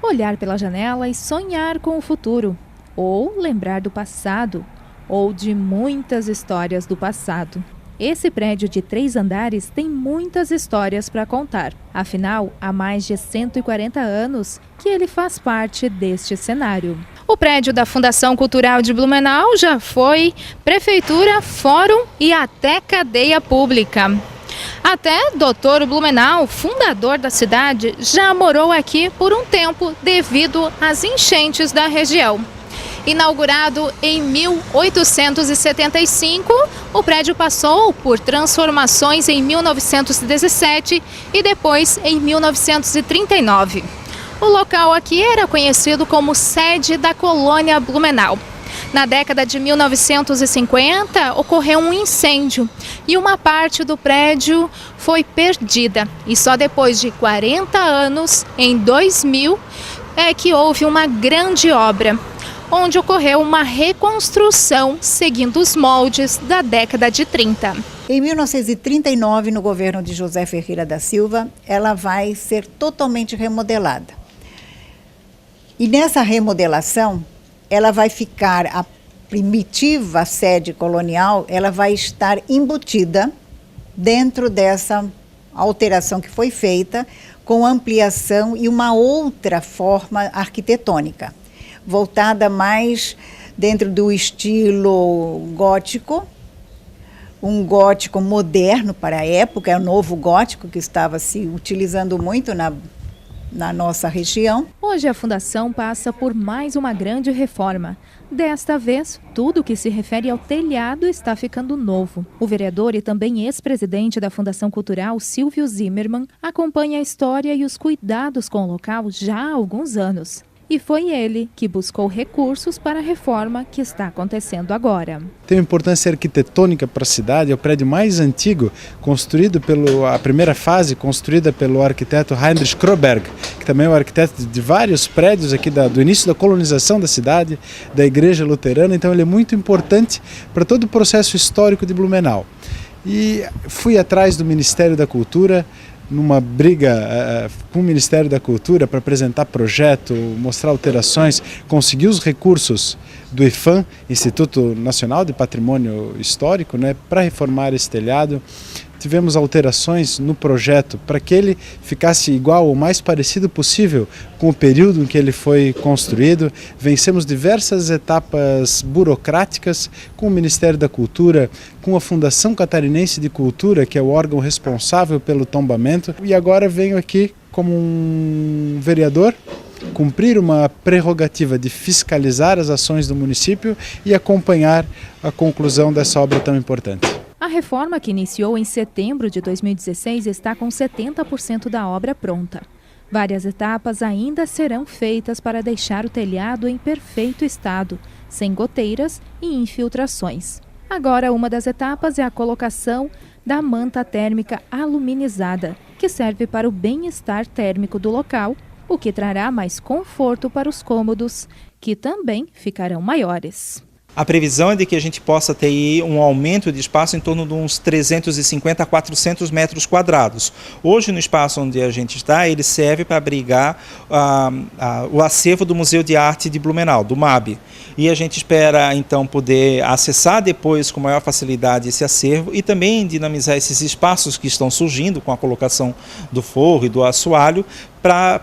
olhar pela janela e sonhar com o futuro, ou lembrar do passado, ou de muitas histórias do passado. Esse prédio de 3 andares tem muitas histórias para contar. Afinal, há mais de 140 anos que ele faz parte deste cenário. O prédio da Fundação Cultural de Blumenau já foi prefeitura, fórum e até cadeia pública. Até Dr. Blumenau, fundador da cidade, já morou aqui por um tempo devido às enchentes da região. Inaugurado em 1875, o prédio passou por transformações em 1917 e depois em 1939. O local aqui era conhecido como sede da colônia Blumenau. Na década de 1950, ocorreu um incêndio e uma parte do prédio foi perdida. E só depois de 40 anos, em 2000, é que houve uma grande obra, onde ocorreu uma reconstrução seguindo os moldes da década de 30. Em 1939, no governo de José Ferreira da Silva, ela vai ser totalmente remodelada. E nessa remodelação, ela vai ficar, a primitiva sede colonial, ela vai estar embutida dentro dessa alteração que foi feita, com ampliação e uma outra forma arquitetônica, voltada mais dentro do estilo gótico, um gótico moderno para a época, é o novo gótico que estava se utilizando muito na nossa região. Hoje a Fundação passa por mais uma grande reforma. Desta vez, tudo que se refere ao telhado está ficando novo. O vereador e também ex-presidente da Fundação Cultural, Silvio Zimmermann, acompanha a história e os cuidados com o local já há alguns anos. E foi ele que buscou recursos para a reforma que está acontecendo agora. Tem uma importância arquitetônica para a cidade, é o prédio mais antigo, construído a primeira fase, construída pelo arquiteto Heinrich Kroberg, que também é o arquiteto de vários prédios aqui do início da colonização da cidade, da igreja luterana, então ele é muito importante para todo o processo histórico de Blumenau. E fui atrás do Ministério da Cultura, numa briga com o Ministério da Cultura para apresentar projeto, mostrar alterações, conseguir os recursos do IPHAN, Instituto Nacional de Patrimônio Histórico, para reformar esse telhado. Tivemos alterações no projeto para que ele ficasse igual ou mais parecido possível com o período em que ele foi construído. Vencemos diversas etapas burocráticas com o Ministério da Cultura, com a Fundação Catarinense de Cultura, que é o órgão responsável pelo tombamento. E agora venho aqui como um vereador, cumprir uma prerrogativa de fiscalizar as ações do município e acompanhar a conclusão dessa obra tão importante. A reforma, que iniciou em setembro de 2016, está com 70% da obra pronta. Várias etapas ainda serão feitas para deixar o telhado em perfeito estado, sem goteiras e infiltrações. Agora, uma das etapas é a colocação da manta térmica aluminizada, que serve para o bem-estar térmico do local, o que trará mais conforto para os cômodos, que também ficarão maiores. A previsão é de que a gente possa ter aí um aumento de espaço em torno de uns 350 a 400 metros quadrados. Hoje, no espaço onde a gente está, ele serve para abrigar o acervo do Museu de Arte de Blumenau, do MAB. E a gente espera, então, poder acessar depois com maior facilidade esse acervo e também dinamizar esses espaços que estão surgindo com a colocação do forro e do assoalho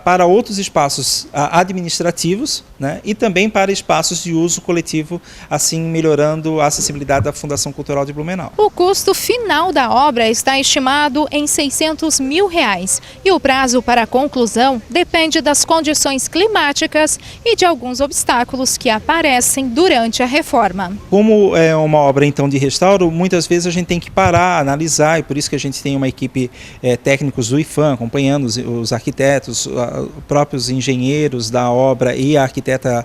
para outros espaços administrativos, e também para espaços de uso coletivo, assim melhorando a acessibilidade da Fundação Cultural de Blumenau. O custo final da obra está estimado em R$600 mil e o prazo para a conclusão depende das condições climáticas e de alguns obstáculos que aparecem durante a reforma. Como é uma obra então de restauro, muitas vezes a gente tem que parar, analisar, e por isso que a gente tem uma equipe técnicos do IPHAN acompanhando os arquitetos, os próprios engenheiros da obra e a arquiteta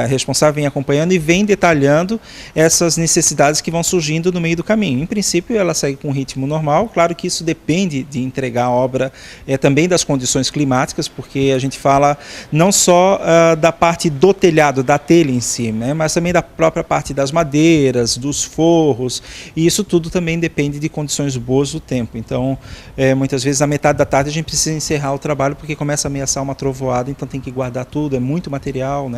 responsável vem acompanhando e vem detalhando essas necessidades que vão surgindo no meio do caminho. Em princípio, ela segue com um ritmo normal, claro que isso depende de entregar a obra também das condições climáticas, porque a gente fala não só da parte do telhado, da telha em si, mas também da própria parte das madeiras, dos forros, e isso tudo também depende de condições boas do tempo. Então, muitas vezes, na metade da tarde, a gente precisa encerrar o trabalho, porque começa começa a ameaçar uma trovoada, então tem que guardar tudo, é muito material, né?